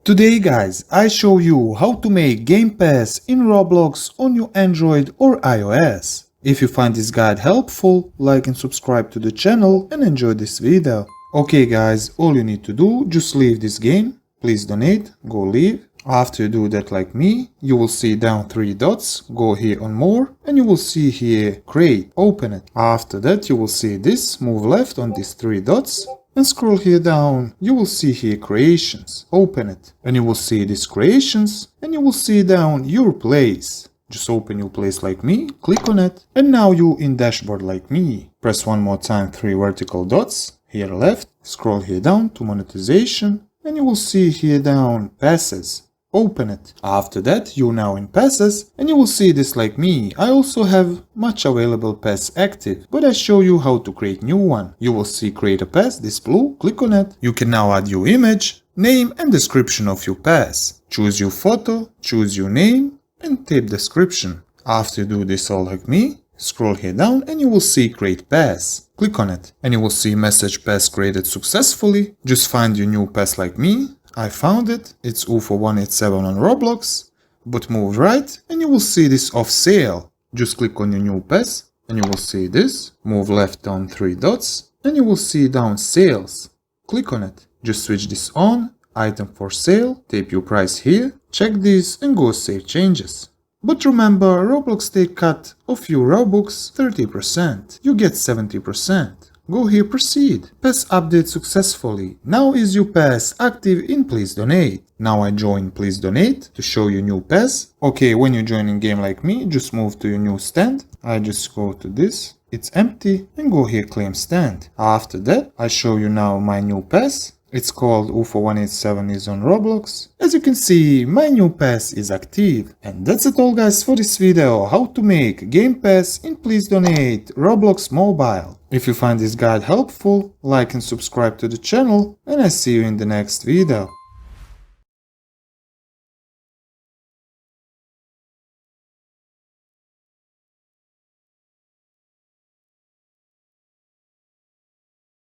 Today guys, I show you how to make Gamepass in Roblox on your Android or iOS. If you find this guide helpful, like and subscribe to the channel and enjoy this video. Okay guys, all you need to do, just leave this game. Please donate, go leave. After you do that like me, you will see down 3 dots, go here on more and you will see here create, open it. After that you will see this, move left on these 3 dots. And scroll here down, you will see here creations, open it, and you will see these creations, and you will see down your place. Just open your place like me, click on it, and now you in dashboard like me. Press one more time 3 vertical dots, here left, scroll here down to monetization, and you will see here down passes. Open it. After that, you're now in passes and you will see this like me. I also have much available pass active, but I show you how to create new one. You will see create a pass, this blue, click on it. You can now add your image, name and description of your pass. Choose your photo, choose your name and type description. After you do this all like me, scroll here down and you will see create pass. Click on it and you will see message pass created successfully. Just find your new pass like me. I found it, it's UFO187 on Roblox, but move right and you will see this off sale. Just click on your new pass and you will see this, move left down 3 dots and you will see down sales. Click on it, just switch this on, item for sale, type your price here, check this and go save changes. But remember, Roblox take cut of your Robux 30%, you get 70%. Go here proceed. Pass update successfully. Now is your pass active in please donate. Now I join please donate to show you new pass. Okay, when you join in game like me, just move to your new stand. I just go to this. It's empty and go here claim stand. After that, I show you now my new pass. It's called UFO187 is on Roblox. As you can see, my new pass is active. And that's it all guys for this video, how to make Game Pass in Please Donate Roblox Mobile. If you find this guide helpful, like and subscribe to the channel and I see you in the next video.